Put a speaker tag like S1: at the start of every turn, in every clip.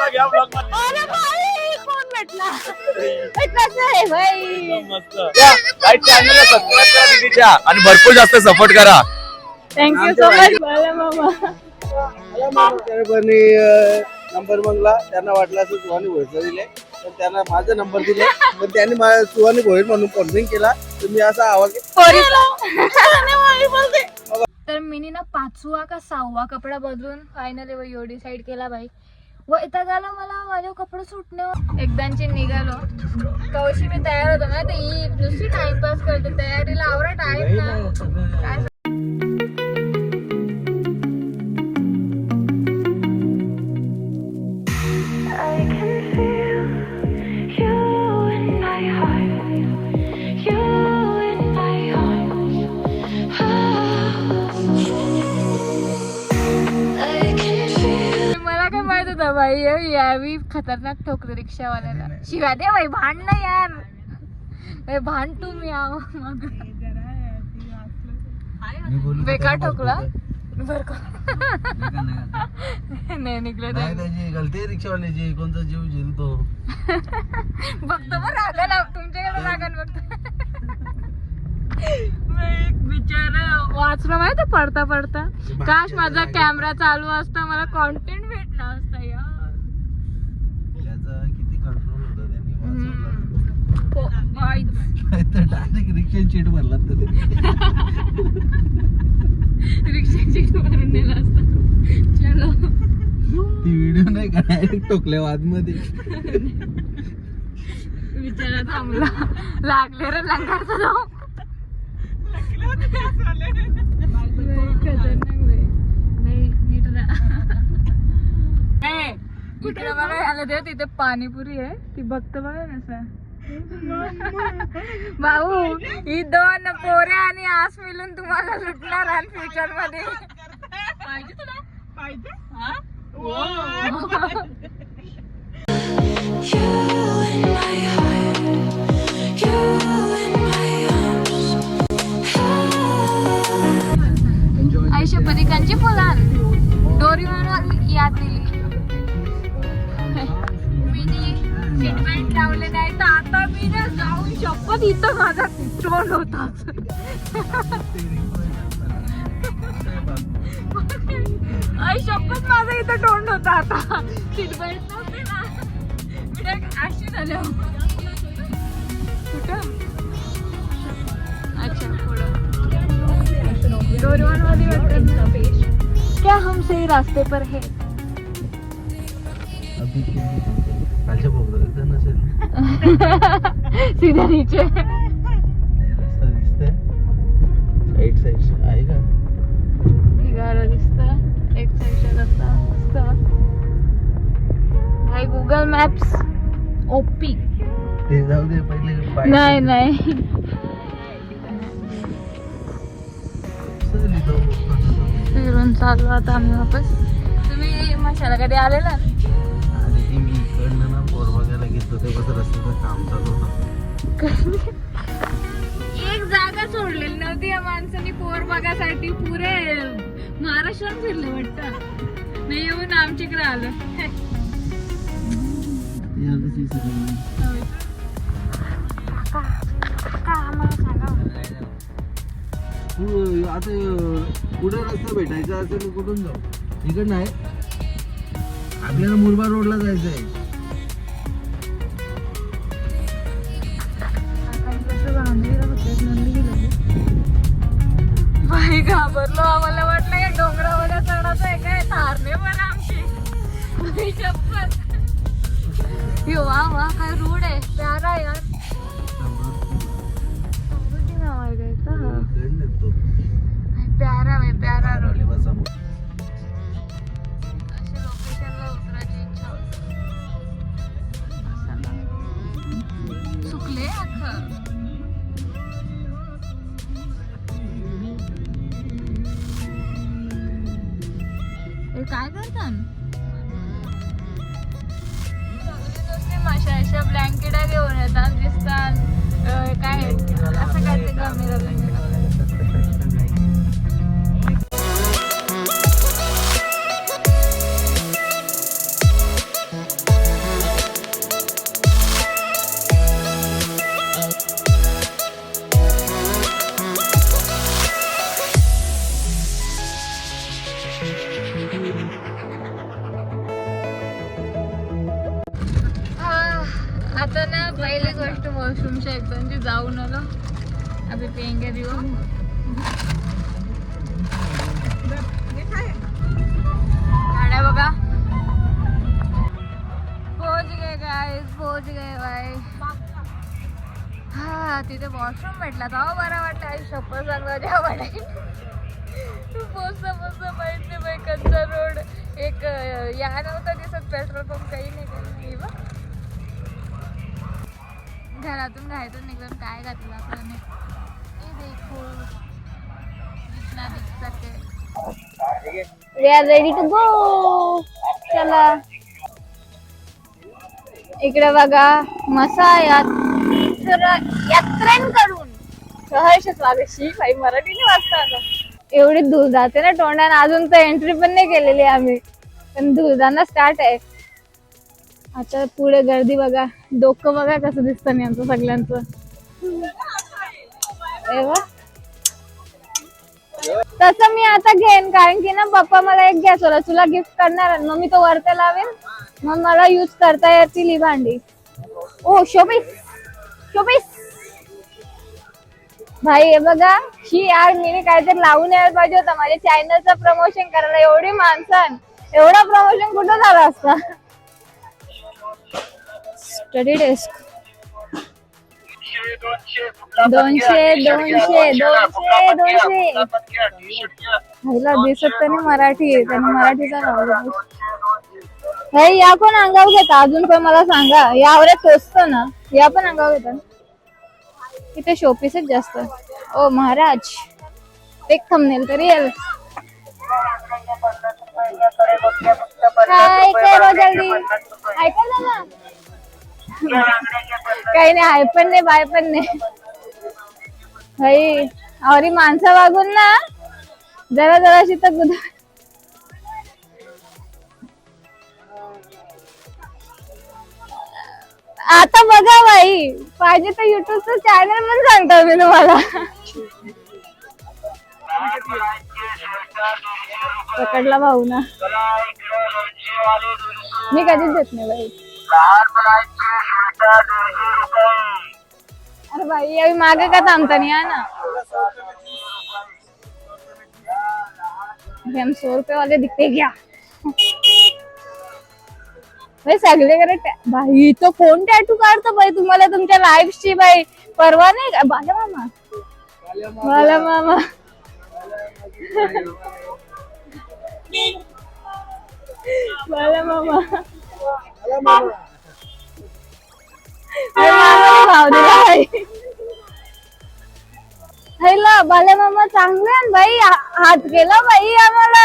S1: चला घ्या ब्लॉग मध्ये.
S2: अरे बाई, कोण भेटला? कसं आहे बाई?
S1: मस्त काही चॅनलला सबस्क्राईब करा दीदीच्या आणि भरपूर जास्त सपोर्ट करा.
S2: थँक्यू सो मच बाला मामा.
S3: नंबर मागला, त्यांना वाटलं असं सुहानी भोईरचा दिले, तर त्यांना माझा नंबर दिले, पण त्यांनी सुहानी भोईर म्हणून कॉन्फिंग केला. तुम्ही असा आवाज
S2: तर मिनी ना 5वा का 6वा कपडा बदलून फायनली व यो डिसाइड केला बाई. व इथं झालं मला माझे कपडे सुटणे. एकदाची निघालो कवशी मी तयार होतो ना, ते ही दुसरी टाइमपास करते तयारीला आवरा टाइम ना काय. बाई यावी खतरनाक ठोकले रिक्षावाल्याला. शिवाय दे बाई, भांड ना यार, भांड तुम्ही बेकार ठोकला बर का. नाही निघलं
S3: त्याची गलती रिक्षावाल्याची, कोणता जीव झेल तो
S2: बघतो मग रागा तुमच्याकडे रागण बघतो. बिचारा वाचलं माहिती पडता पडता. काश माझा कॅमेरा चालू असता, मला कॉन्टेंट भेटला असता यार.
S3: किती कंट्रोल होता त्यांनी
S2: डायरेक्ट
S3: रिक्षा सीट भरला
S2: रिक्षा सीट भरून नेला असता. चलो
S3: ती व्हिडिओ नाही का डायरेक्ट टोकल्या वाद मध्ये.
S2: बिचारा थांबला, लागले रे लंगारचा जाऊ. इकडे बघा आलं ते तिथे पाणीपुरी आहे, ती बघतो बघा कसं. भाऊ ही 2 पोरे आणि आस मिळून तुम्हाला लुटणार आणि फ्युचर मध्ये. पाहिजे तुला पाहिजे. आयुष्य परिकांची फुलान डोरीवर याद दिली. मी सीट बेल्ट लावले नाही तर आता मी ना जाऊन शपथ इथं माझा तोंड होता. आई शपथ माझा इथं तोंड होता आता. सीट बेल्ट नव्हते ना, मी अशी झाले. कुठं अच्छा पुढं डोरेमोन वाली क्या हम सही रास्ते पर है. सीधा नीचे
S3: रस्ता दिसतोय, राईट साइड आहे का
S2: ढिगारा दिसतं, एक साईडचा रस्ता मस्त. भाई गुगल मॅप्स ओपी.
S3: ते जाऊ दे पहिले.
S2: नाही नाही फिरून चालू आता आम्ही वापस. तुम्ही मशाला कधी आलेला?
S3: आणि मी इकडनं ना पोर बघायला घेतो ते कसं रस्त्याचं काम चालू होतं.
S2: एक जागा सोडलेली नव्हती या माणसाने पोर बघासाठी. पुरे महाराष्ट्रात फिरले वाटतं. नाही येऊन आमच्याकडे आलं.
S3: आता कुठे रस्ता भेटायचा असेल तर कुठून जाऊ? इकडं नाही, आपल्याला मुरबाड रोडला जायचं आहे.
S2: बाई घाबरलो, आम्हाला वाटलं या डोंगरावर चढायचं आहे काय. थारणे पण आमची यो वा वा काय रोड आहे प्यारा यार. प्यारा आहे प्यारा रोड. अशा लोकेशनला उतरायची इच्छा होती. सुकले अख्खं. काय करतात माशा अशा ब्लँकेटा घेऊन येतात दिसतात. काय असं काय ते कॅमेरा आता ना पहिली गोष्ट वॉशरूमच्या एकदम जाऊन आलो. अभी पियेंगे भी वो. गाड्या बघा. पोहोच गए गाइस, पोहोच गए भाई. हा तिथे वॉशरूम भेटला तर बरं वाटतं. आई शपथ सांगवायच्या वाटेल पोचता पोचता माहित नाही बाई कच्चा रोड. एक या नव्हतं दिसत पेट्रोल पंप काही नाही बघ. घरातून घायतून निघून काय घातलं आपल्याने. देखो जितना दिख सके. We are ready to go. चला इकडे बघा मसा यात्रेंकडून सहर्ष स्वागत. शी भाई मराठीने वाचता आता. एवढी दूर जाते ना तोंडाने. अजून तर एंट्री पण नाही केलेली आम्ही, पण दूर जाणं स्टार्ट आहे. आता पुढे गर्दी बघा. डोकं बघा कसं दिसतं नाही आमचं सगळ्यांचं. तसं मी आता घेईन कारण की ना पप्पा मला एक गॅस होता तुला गिफ्ट करणार. मग मी तो वरती लावेन. मग मला यूज करता येतील ही भांडी. ओ शोपीस शोपीस भाई हे बघा. ही यार मी काहीतरी लावून यायला पाहिजे होता माझ्या चॅनलचं प्रमोशन करायला. एवढी माणसं एवढा प्रमोशन कुठं झाला असता. स्टडी डेस्क 200 दिसत तरी मराठी आहे. त्यांनी मराठीचा लावला. हे या कोण अंगावर घेता अजून पण मला सांगा. यावर टोचतो ना या पण अंगावर घेतात. इथे शोपीसच जास्त. ओ महाराज एक थंबनेल तरी येईल. हाय करो जल्दी. ऐका ना काही नाही. हाय पण नाही बाय पण नाही भाई. और माणसं वागून ना जरा जराशी तर गुद. आता बघा बाई पाहिजे तर युट्यूबचं चॅनल पण सांगतो मी तुम्हाला. पकडला भाऊ ना. मी कधीच देत नाही बाई. अरे भाई अभी मागे का थांबता नहीं है ना. हम 100 रुपये वाले दिखते क्या भाई. सगळे भाई तो कोण टॅटू काढतो बाई तुम्हाला तुमच्या लाईफची बाई परवा नाही का. बाला मामा बाला मामा बाला मामा भाव दिला भाई. हैला बाला मामा चांगले आहे बाई. हात केला बाई आम्हाला.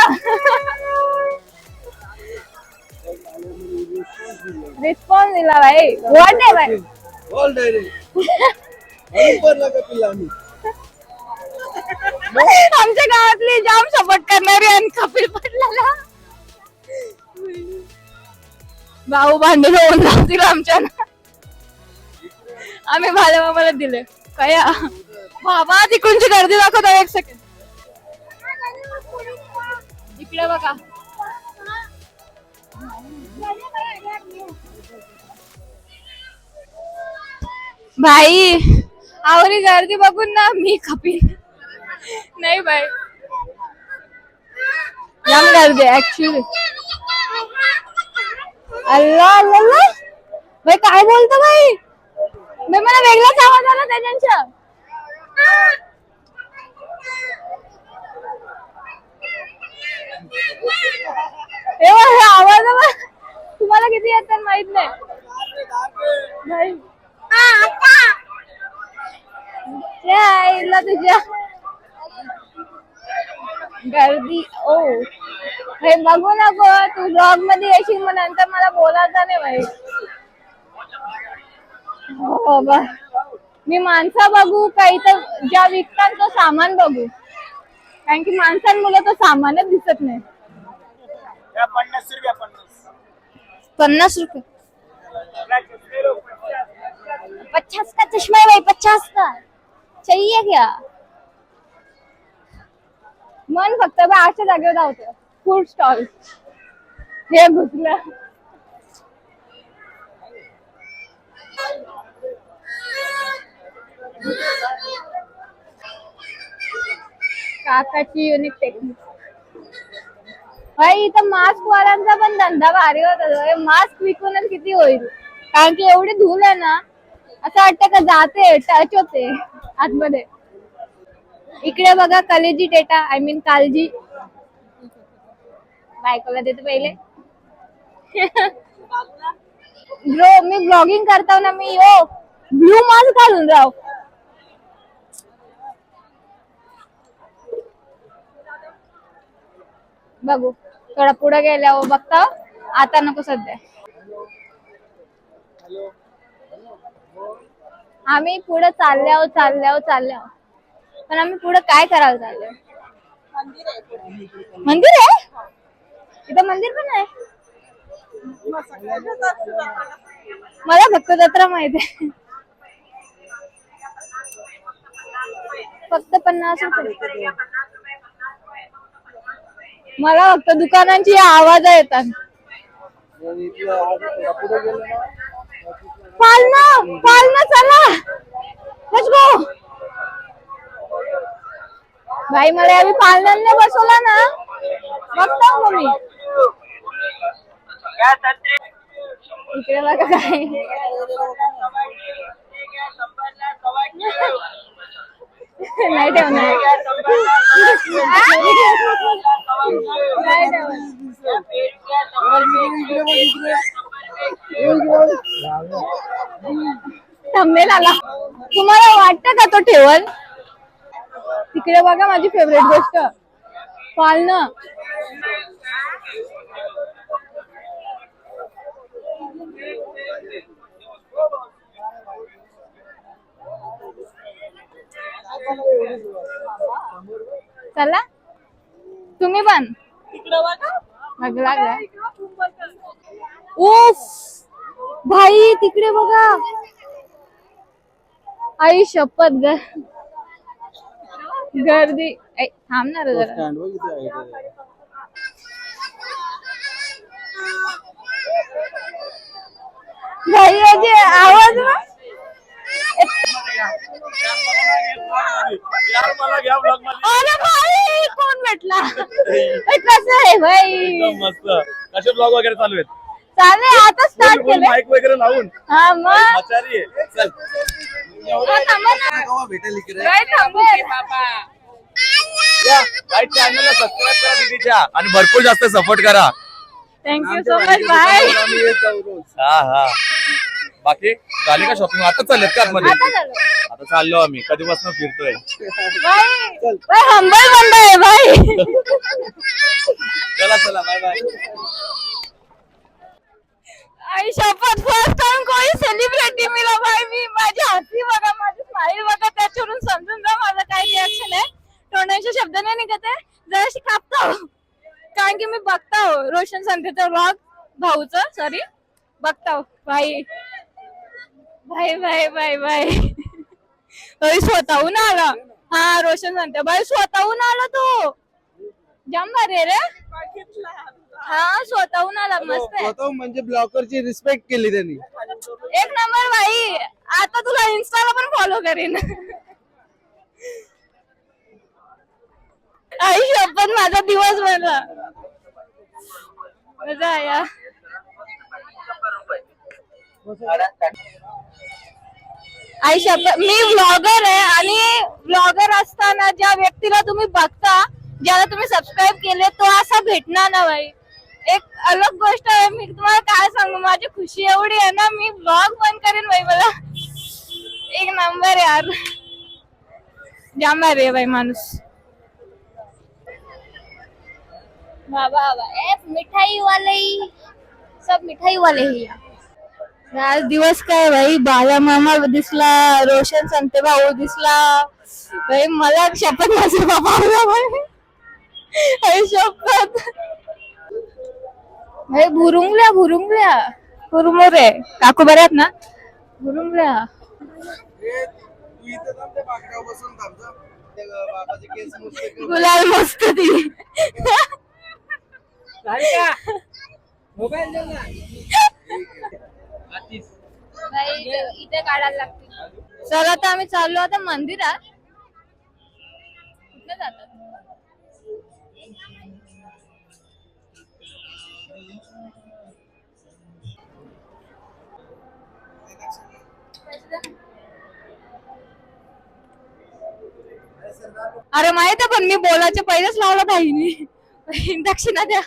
S2: रिस्पॉन्स दिला भाई. व्हॉट आहे भाई. आमच्या गावातली जाम सपोर्ट करणारी आणि कपिल पडला भाऊ भांडे होऊन जातील आमच्या. आम्ही भाल्या मामाला दिले काय बाबा. तिकडूनची गर्दी दाखवतो. एक सेकंड इकडे बघा. भाई आवरी गर्दी बघून ना मी खपीन नाही बाई. जाम गर्दी ऍक्च्युली. अल्ला अल्ला भाई काय बोलतो भाई. मला वेगळाच आवाज आला त्याच्या. आवाज तुम्हाला किती येतात माहित नाही भाई. तुझ्या गर्दी ओ हे बघू नको. तू ब्लॉग मध्ये येशील मग नंतर मला बोलायचं नाही भाई. हो बाबा मी माणसं बघू काही तर ज्या विकतात तो सामान बघू कारण की माणसांमुळे तो सामानच दिसत नाही. 50 रुपये 50 का चष्मा है भाई. 50 का चाहिए क्या. मन फक्त बा अशा जागेवर धावतं. फूड स्टॉल हे घुसलं काकाची युनिक टेक्निक. भाई इथं मास्क वाल्यांचा पण धंदा भारी होता. मास्क विकूनच किती होईल, कारण की एवढी धूल आहे ना, असं वाटतं का जाते टच होते आतमध्ये. इकडे बघा कलेजी टेटा, आय मीन कालजी. बायकोला देते पहिले. ब्रो मी ब्लॉगिंग करताव ना, मी यो ब्लू मास्क घालून राव. बघू थोडा पुढे गेल्यावर बघता, आता नको सध्या. आम्ही पुढे चालल्यावर पण आम्ही पुढे काय करायला चाललोय? मंदिर आहे इथं, मंदिर पण आहे. मला फक्त जत्रा माहिती आहे. फक्त 50 रुपये. मला फक्त दुकानांची आवाज येतात. पालना चला, लेट्स गो. भाई मला यावी पालनांनी बसवला ना, बघता मग मी. इकडे बघा काय नाही ठेवणार. थंबनेल आला. तुम्हाला वाटतं का तो ठेवल? तिकडे बघा माझी फेवरेट गोष्ट, पालनं. चला तुम्ही पण लागला. उफ भाई तिकडे बघा, आई शपथ गर्दी. थांबणार जरा. भाई याचे आवाज ना, अरे भाई कोण भेटला? कसं आहे भाई?
S1: मस्त. कसे ब्लॉग वगैरे चालू आहेत?
S2: चालेल आता स्टार्ट केलं.
S1: माईक वगैरे लावून.
S2: हा मग
S1: आचारी आहे. चल
S3: भेटेल इकडे.
S1: काय चॅनलला सबस्क्राईब करा दीदीच्या, आणि भरपूर जास्त सपोर्ट करा.
S2: Thank you so much. बाय.
S1: हा हा. बाकी झाली का शॉपिंग? आता चाललेत का आतमध्ये? आता चाललो आम्ही, कधीपासून फिरतोय.
S2: भाई हंबल बंद आहे भाई.
S1: चला चला, बाय बाय.
S2: आई शपथ फर्स्ट टाइम कोई सेलिब्रिटी मिला भाई. मी माझी हसी बघा, माझी स्माइल बघा, त्याच्यावरून समजून जा माझं काय रिॲक्शन आहे. तोंडाचे शब्द नाही निघत आहे, जराशी कापता, कारण की मी बघता रोशन संतेचा व्लॉग, भाऊचं सॉरी बघता भाई. भाई भाई भाई भाई स्वतःहून आला. हा रोशन संते भाई स्वतःहून आला, तो जाम भारी रे. हा स्वतःहून आला, मस्त आहे.
S3: म्हणजे ब्लॉकरची रिस्पेक्ट केली त्यांनी.
S2: एक नंबर भाई. आता तुला इन्स्टाला पण फॉलो करीन. आई शपथ माझा दिवस बनला. मजा आया. आई शपथ मी व्लॉगर आहे, आणि व्लॉगर असताना ज्या व्यक्तीला तुम्ही बघता, ज्याला तुम्ही सबस्क्राईब केले, तो असा भेटणार ना भाई. एक अलग गोष्ट आहे. मी तुम्हाला काय सांगू, माझी खुशी एवढी आहे ना, मी व्लॉग बंद करेन भाई. मला एक नंबर यार, जाम भारी आहे भाई माणूस. बाबा मिठाई वाले, सब मिठाई वाले ही. आज दिवस काय भाई, बाला मामा दिसला, रोशन संते भाऊ दिसला भाई. मला शपथ माझा बाबा आला भाई. शपथ भाई. भुरुंगल्या कुरमुरे काकू बरे आहेत ना? भुरुंगल्या. गुलाल मस्त ती.
S3: मोबाईल
S2: इथे काढायला लागतील. चला आता आम्ही चाललो आता मंदिरात. कुठे जातात? अरे माहित आहे पण मी बोलायच्या पहिलेच लावलं ताईने दक्षिणा द्या.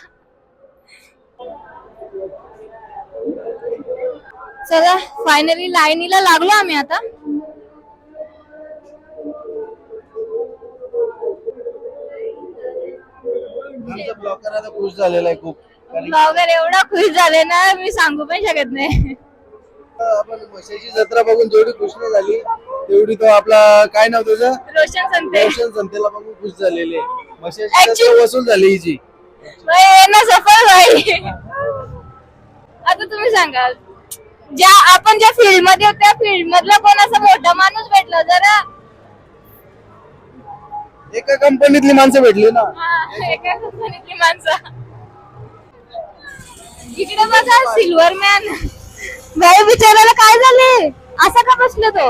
S2: चला फायनली लाईनीला लागलो आम्ही आता.
S3: आमचा ब्लॉकर आता खुश झालेला आहे खूप.
S2: ब्लॉगर एवढा खुश झाले ना मी सांगू पण शकत नाही.
S3: आपण म्हशीची जत्रा बघून जेवढी खुश नाही झाली तेवढी तो आपला काय नाव तुझं
S2: रोशन संते
S3: रोशन संतेला बघून खुश झालेली आहे. म्हशीची जत्रा वसूल झाली हिची.
S2: ना सफल भाई. आता तुम्ही सांगा आपण ज्या फील्ड मध्ये त्या फील्ड मधला कोण असा मोठा माणूस भेटला जरा.
S3: एका कंपनीतली माणसं भेटली ना.
S2: एका कंपनीतली माणसं. इकडे बघा सिल्वर मॅन भाई बिचारायला काय झाले असा का बसलो तो.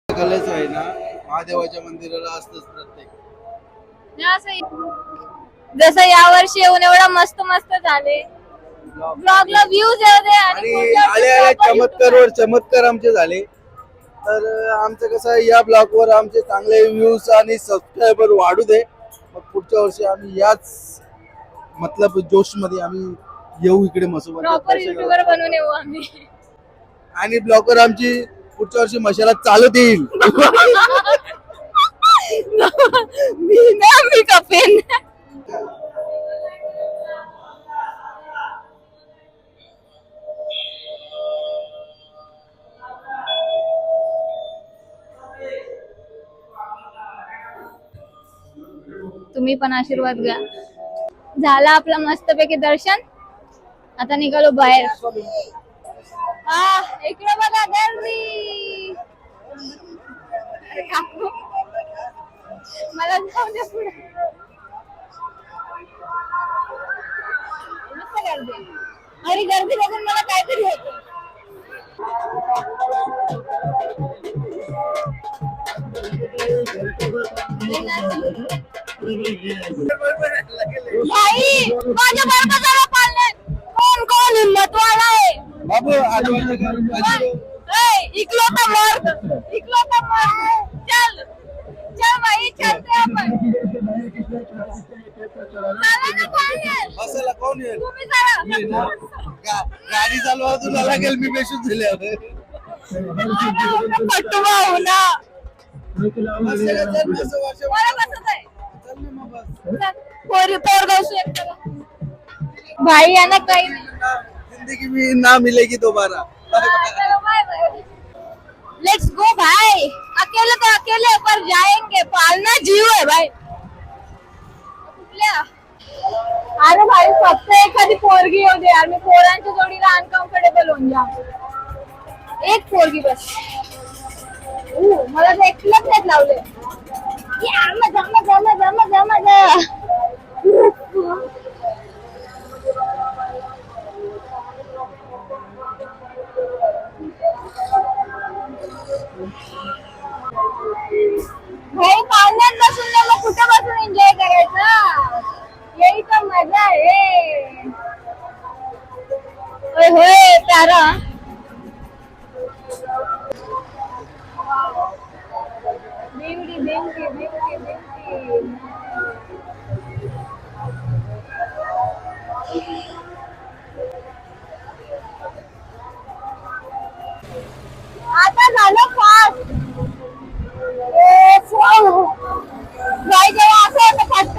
S3: कलेच आहे ना महादेवाच्या मंदिराला असतच प्रत्येक.
S2: जसं या वर्षी येऊन एवढा मस्त मस्त झाले ब्लॉगला व्ह्यूज येऊ दे
S3: आणि आले आले चमत्कार वर चमत्कार आमचे झाले. तर आमचं कसं या ब्लॉग वर आमचे चांगले व्ह्यूज आणि सबस्क्रायबर वाढू दे. मग पुढच्या वर्षी आम्ही याच मतलब जोश मध्ये आम्ही येऊ इकडे
S2: प्रॉपर युट्यूबर बनून येऊ आम्ही.
S3: आणि ब्लॉगर आमची पुढच्या वर्षी मशाला चालत येईल.
S2: मी कपेन. तुम्ही पण आशीर्वाद घ्या. झाला आपलं मस्तपैकी दर्शन. आता निघालो बाहेर. इकडे बघा गर्दी. काकू मला जाऊ द्या पुढे. मस्त गर्दी. अरे गर्दी बघून मला काहीतरी होतं. भाई माझ्या बरोबर पाळले. कोण कोण हिम्मतवाला आहे
S3: बाबू
S2: इकलौता मर्द. इकलौता मर्द. चल चल भाई चलते आपण. चला ना कोण येईल.
S3: बसायला कोण येईल.
S2: तुम्ही चला.
S3: गाडी चालवा तुला लागेल मी बेशुद्ध झाल्यावर.
S2: पट्टू भाऊ ना
S3: बस वर्ष
S2: मला बसत आहे.
S3: चल ना मग बस.
S2: पोर गावसू एकटा भाई याना काही
S3: जिंदगी में ना मिलेगी दोबारा.
S2: लेट्स गो भाई. अकेले तो अकेले पर जाएंगे. पालना जीव है भाई. कुठल्या अरे भाई फक्त एखादी पोरगी येऊ दे यार. मी पोरांच्या जोडीला अनकम्फर्टेबल होऊन जा. एक पोरगी बस. मला तर एकलंच नाही लावले. मजा मजा मजा मजा मजा. भाई पाण्यात बसून नाही मग कुठे बसून एन्जॉय करायचं. यही तर मजा आहे. होय प्यारा. बेवडी बेवडी बेवडी बेवडी. आता झालं फास्ट. भाई जेव्हा असं होतं फास्ट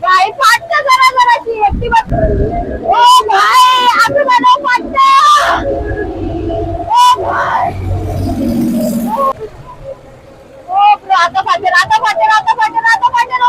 S2: भाई फाटत जरा जराची एकटी बस. ओ भाई असं झालं फाटत. ओ भाई ओ आता फाटेल आता फाटेल आता फाटेल आता फाटेल.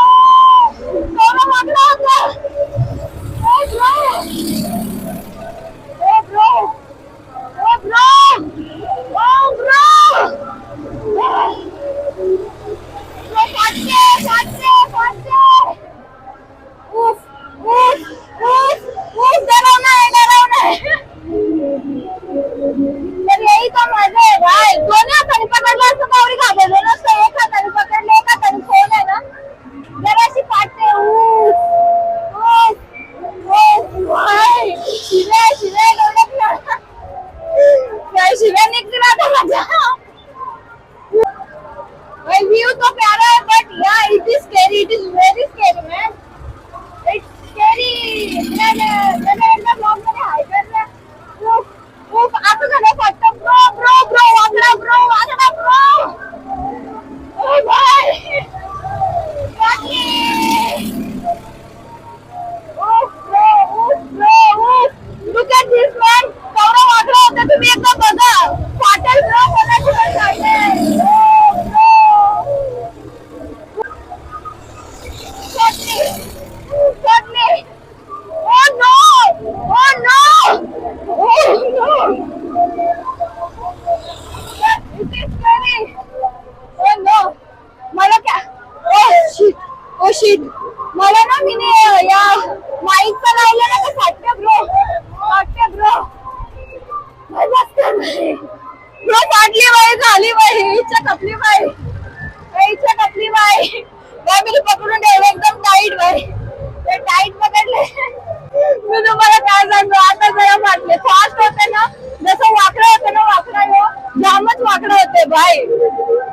S2: भाई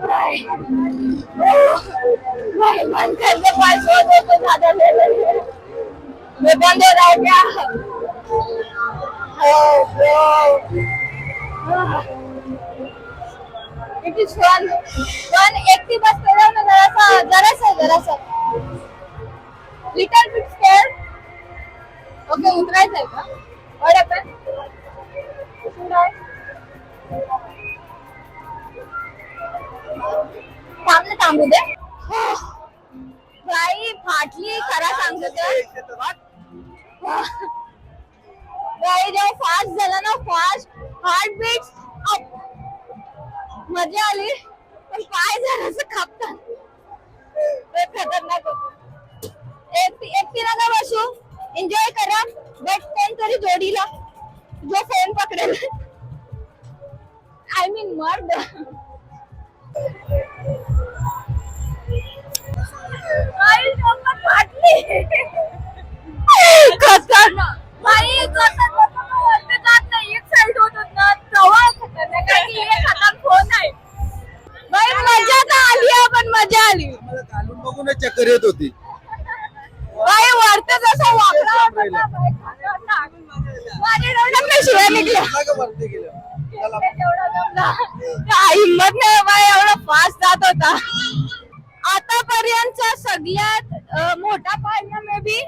S2: भाई भाई मन करते 500 दे तो ज्यादा ले लेंगे मैं बंद हो रहा है क्या इट इज फन फन एक थी बस थोड़ा ना जरा सा लिटिल बिट स्केयर ओके उतरायचंय का व्हाट हॅपन थांबू दे बाई फाटली खरा सांगतो तर बाई जेव्हा फास्ट झाला ना फास्ट हार्ट बीट्स अप मजा आली पण पाय जरासं कापतात खतरनाक होतं एकटी नका बसू एन्जॉय करा बट कोणतरी जोडीला जो फोन पकडेल आय मीन मर्द आई डोकं फाटली खतरनाक बाई वरती जात नाही एक साईड होत ना तेव्हा खतरनाक आहे की एक हातात फोन आहे बाई मजा तर आली पण मजा आली
S3: आम्हाला घालून बघूनच चक्कर येत होती.
S2: बाई वरती जसं वाकडा होता ना बाई खतरनाक माझ्या डोळ्यात शिवाय निघल्या
S3: वरती गेलं.
S2: हिम्मत नाही बाई एवढा फास्ट जात होता आतापर्यंतचा सगळ्यात मोठा पाळणा मे बी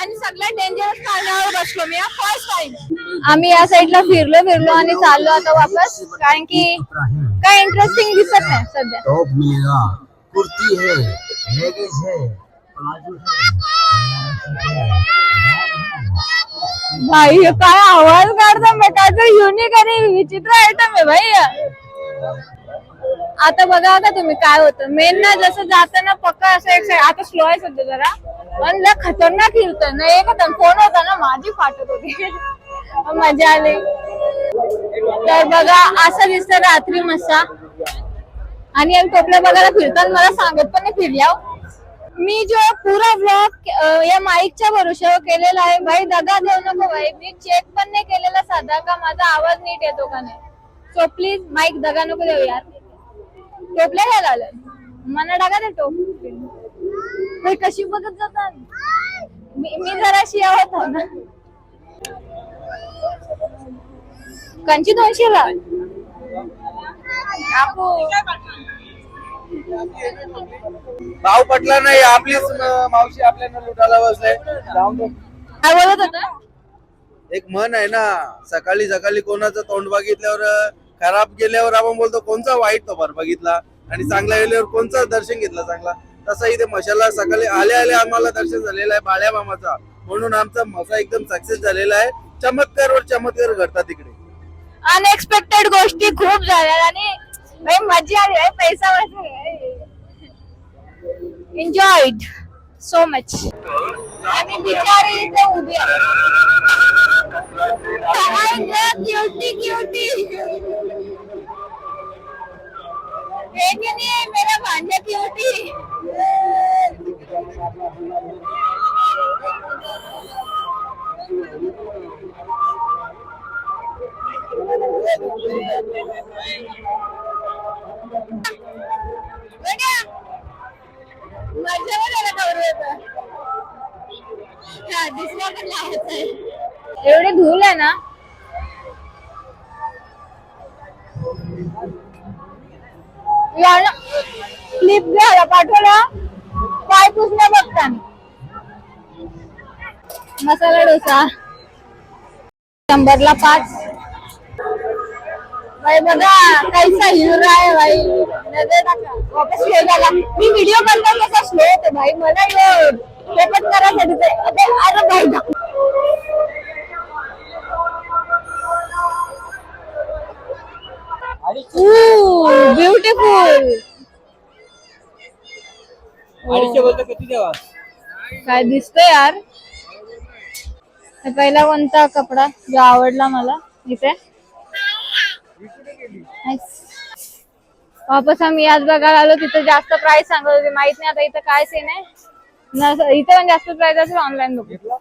S2: आणि सगळ्यात डेंजरस पाळण्यावर बसलो मी फर्स्ट टाइम आम्ही या साईडला फिरलो आणि चाललो आता वापस कारण की काय इंटरेस्टिंग दिसत नाही सध्या
S4: टॉप मिलेगा कुर्ती है लेगिंग्स है प्लाजो है
S2: भाई काय आवाज काढतो मी काय तर युनिक आणि विचित्र आयटम आहे भाई आता बघा का तुम्ही काय होतं मेन ना जसं जाताना पक्का असं एक आता स्लो आहे सध्या जरा पण लय खतरनाक फिरतोय ना एक फोन होता ना माझी फाटत होती मजा आली तर बघा असं दिसतं रात्री मस्सा आणि आम्ही टोपल्या बघायला फिरताना मला सांगत पण नाही फिरल्या मी जो पुरा ब्लॉग या माईकच्या भरोश्यावर केलेला आहे भाई दगा देऊ नको भाई मी चेक पण नाही केलेला साधा का माझा आवाज नीट येतो का नाही सो प्लीज माईक दगा नको देऊ यार टोपल्या घ्यायला आलं मला टाका ते टोप कशी बघत जातात मी जराशी होतो ना कंची 200 ला
S3: भाव पटला नाही आपलीच मावशी आपल्याला लुटायला बसले
S2: काय बोलत होता
S3: एक म्हण आहे ना सकाळी सकाळी कोणाचं तोंड बघितल्यावर खराब गेल्यावर आपण बोलतो कोणचा वाईट तो बघितला आणि चांगला गेल्यावर कोणचा दर्शन घेतला चांगला तसं इथे मशाला सकाळी आल्या आम्हाला दर्शन झालेलं आहे बाळ्या मामाचा म्हणून आमचा मसा एकदम सक्सेस झालेला आहे चमत्कार चमत्कार घडतात तिकडे
S2: अनएक्सपेक्टेड गोष्टी खूप झाल्या आणि मजा आली आहे पैसा एन्जॉयड सो मच आम्ही बिचारी इथे उभी क्यूटी मेरा भांजा क्यूटी एवढे धूल आहे ना क्लिप घ्यायला पाठवला पाय पुसण्या बघताना मसाला डोसा 100 ला 5 भाई बघा कैसा हिरो आहे भाई वापस स्लो झाला मी व्हिडिओ बनवला कसा स्लो होते भाई मला पेपट करायसाठी अरे भाई ब्युटिफुल काय दिसतंय यार पहिला कोणता कपडा जो आवडला मला इथे वापस आम्ही आज बघायला आलो तिथे जास्त प्राइस सांगत होते माहित नाही आता इथं काय सीन आहे इथे पण जास्त प्राइस असेल ऑनलाईन बघू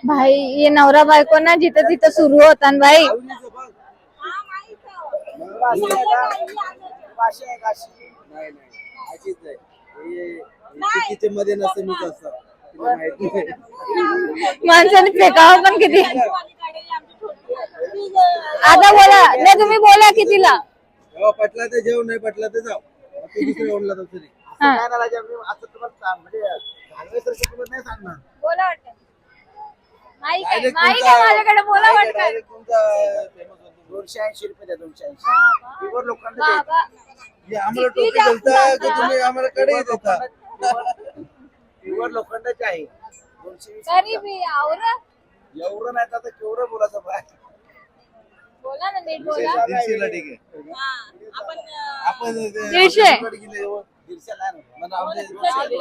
S2: भाई ये नवरा बायको ना जिथं तिथं सुरू होता भाई
S3: नाही अशीच आहे तिकीच्या मध्ये नसतं मीच असतं तुला माहिती आहे.
S2: माणसाने फेकावं पण किती. आता बोला नाही तुम्ही बोला कितीला.
S3: जेव्हा पटला तर जेव नाही पटला तर जाऊ तू दुसऱ्या ओढला तर तरी
S2: हा.
S3: काय ना राजा, मी असं तुम्हाला म्हणजे सांगायसारखं तुम्हाला नाही सांगणार.
S2: बोला वाटतं माईक आहे
S3: Direct
S2: माईक
S3: तुमचा-
S2: आहे माझ्याकडे बोला वाटतं.
S3: direct तुमचा famous होतो. 280 रुपये द्या 280 प्युअर लोकांना द्या.
S2: बाबा
S3: हे आम्हाला
S2: किती
S3: टोपी
S2: जास्त
S3: घालता
S2: आहे
S3: की
S2: ना?
S3: तुम्ही आम्हाला कडे देता प्युअर लोखंडाचे आहे 220
S2: तरी मी आवरा
S3: एवढं नाही तर आता केवढं बोलायचं बाय
S2: बोला ना नीट बोला.
S3: 150 ला ठीक आहे आपण
S2: 150.
S3: 150 नाही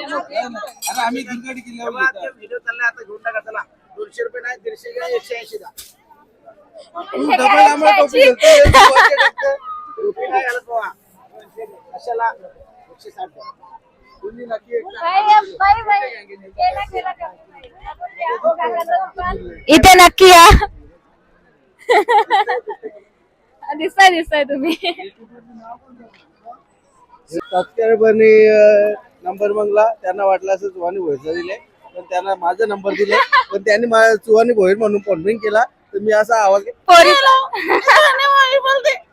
S3: ना. आता आम्ही दिनगडी किल्ल्यावर व्हिडिओ चाललाय आता घेऊन टाका चला 200 रुपये नाही 150 घ्या 180 द्या डबल आम्हाला टोपी घालतो. टोपी नाही घालत बाबा कशाला 160 द्या तुम्ही नक्की
S2: इथे नक्की या. दिसताय तुम्ही.
S3: सबस्क्रायबरनी नंबर मागला त्यांना वाटलं असं चुवानी भोईरचा दिले पण त्यांना माझा नंबर दिले पण त्यांनी माझा चुवानी भोईर म्हणून कॉन्फ्रिंग केला तर मी असा आवाज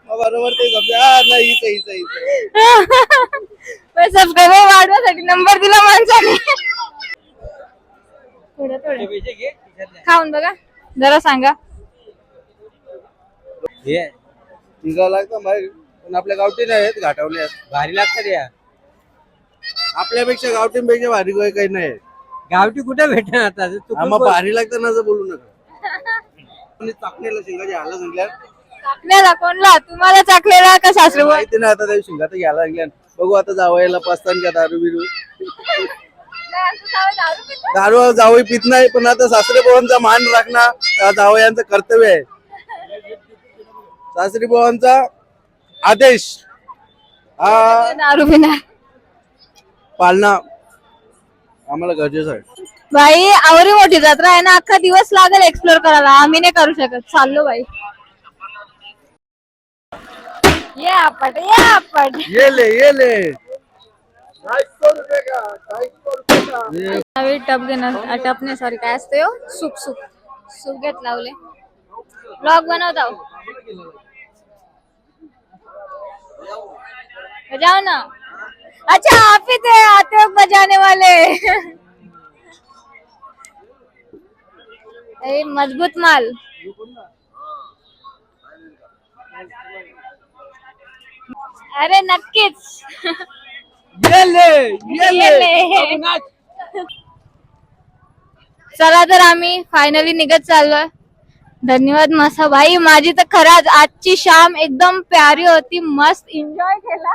S3: बरोबर ते समजा नाही
S2: सबस्क्रायबर वाढवासाठी नंबर दिला माणसाने. थोडं खाऊन बघा जरा सांगा.
S3: तिघा लागतं माहिती पण आपल्या गावठी नाही आहेत घाटावले आहेत
S5: भारी लागतात या
S3: आपल्यापेक्षा गावठींपेक्षा भारी काही नाही आहे.
S5: गावठी कुठे भेटणार आता तू
S3: आम्हाला भारी लागतं ना असं बोलू नका चाकणीला शिंगाची हाला सांगल्या
S2: चाकलेला कोणला तुम्हाला चाकलेला का सासरू
S3: माहिती नाही आता त्या शिंगात घ्यायला लागल्या बघू आता जावयाला पाचतान का दारू बिरू दारू जावई पित नाही पण आता सासरे भावांचा मान राखणं जावयांचं कर्तव्य आहे. सासरी भावांचा आदेश हा
S2: दारू पिणार.
S3: पालना आम्हाला गरजेचं आहे.
S2: बाई आवरी मोठी जत्रा आहे ना अख्खा दिवस लागेल एक्सप्लोर करायला आम्ही नाही करू शकत. चाललो बाई ये आपट
S3: ये ले
S2: नवी टप घेणार टपने सॉरी काय असते हो सूप घेत लावले ब्लॉग बनवता जाओ ना. अच्छा आप ही थे आते वक्त बजाने वाले. मजबूत माल. अरे नक्कीच चला तर आम्ही फायनली निघत चाललोय. धन्यवाद मसा भाई माझी तर खरंच आजची शाम एकदम प्यारी होती. मस्त एन्जॉय केला.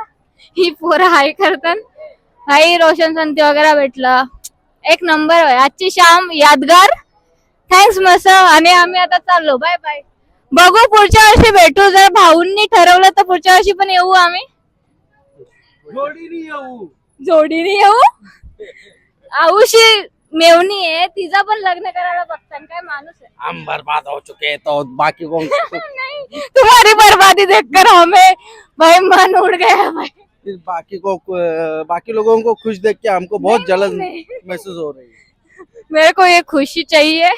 S2: ही पोरं हाय करतात भाई रोशन संती वगैरे भेटला एक नंबर आहे. आजची शाम यादगार. थँक्स मसा. आणि आम्ही आता चाललो बाय बाय. बघू पुढच्या वर्षी भेटू जर भाऊंनी ठरवलं तर पुढच्या वर्षी पण येऊ आम्ही जोडीने येऊ. आऊशी मेवणी आहे तिचा पण लग्न करायला बघतान काय माणूस आहे.
S3: हम बर्बाद हो चुके तो बाकी कौन
S2: नहीं तुम्हारी बर्बादी देखकर हमें भाई मन उड़ गया भाई.
S3: बाकी लोगों को खुश देख के हमको बहुत जलन महसूस हो रही है.
S2: मेरे को ये खुशी चाहिए.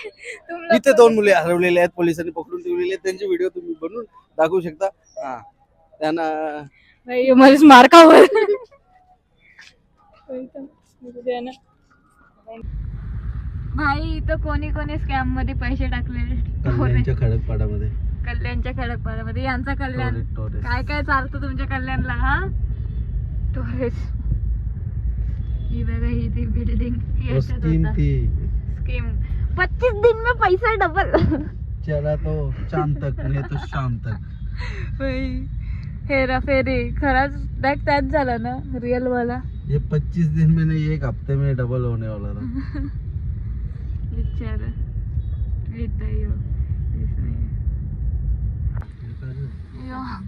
S2: तुम लोग
S3: इथे 2 मुले हरवलेले आहेत पोलिसांनी पकडून ठेवलेले आहेत त्यांचे व्हिडिओ तुम्ही बनवून दाखवू शकता. त्यांना
S2: भाई मलाच मार खावर. भाई इथं कोणी स्कॅम मध्ये पैसे टाकलेले
S3: कल्याणच्या खडकपाड्यामध्ये
S2: कल्याणच्या खडकपाड्यामध्ये यांचा कल्याण
S3: टोरेस.
S2: काय काय चालतं तुमच्या कल्याणला हा टोरेस. ही बघा ही ती बिल्डिंग स्कीम 25 दिन में पैसा डबल.
S3: चला तो शाम तक नाही तो शाम तक.
S2: हेरा फेरी खरंच बॅग त्याच झाला ना रिअल वाला.
S3: ये 25 दिन में नहीं 1 हफ्ते में डबल होने वाला था.
S2: बिचारा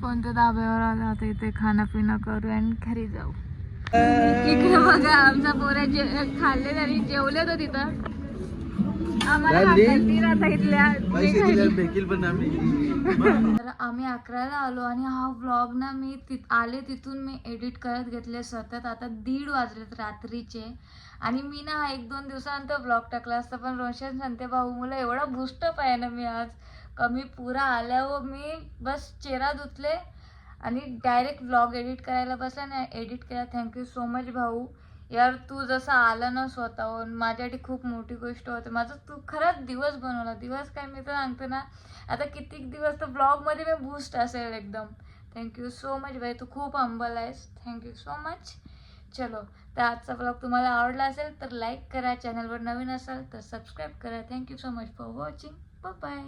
S2: कोणत्या धाब्यावर आला आता इथे खाना पिना करू आणि घरी जाऊ. इकडे बघा आमचा पोऱ्या खाल्ले तरी जेवले तर तिथं आम्हाला
S3: झाली?
S2: हाकलतील आता इथल्या
S3: पैसे दिल्यावर भेकील पण आम्ही
S2: तर आम्ही 11ला आलो आणि हा व्लॉग ना मी आले तिथून मी एडिट करत घेतले सतत. आता 1:30 वाजलेत रात्रीचे आणि मी ना हा 1-2 दिवसानंतर व्लॉग टाकला असता, पण रोशन सांगते भाऊ मला एवढा बूस्टअप आहे ना मी आज कमी पुरा आल्यावर मी बस चेहरा धुतले आणि डायरेक्ट व्लॉग एडिट करायला बसला ना, एडिट केला. थँक्यू सो मच भाऊ यार, तू जसं आला ना स्वतःहून माझ्यासाठी खूप मोठी गोष्ट होते. माझं तू खरंच दिवस बनवला. दिवस काय मी तर सांगते ना, आता कितीक दिवस तर ब्लॉगमध्ये मी बूस्ट असेल एकदम. थँक्यू सो मच भाई, तू खूप हंबल आहेस. Thank you so much. चलो, तर आजचा ब्लॉग तुम्हाला आवडला असेल तर लाईक करा, चॅनलवर नवीन असाल तर सबस्क्राईब करा. Thank you so much for watching. Bye bye.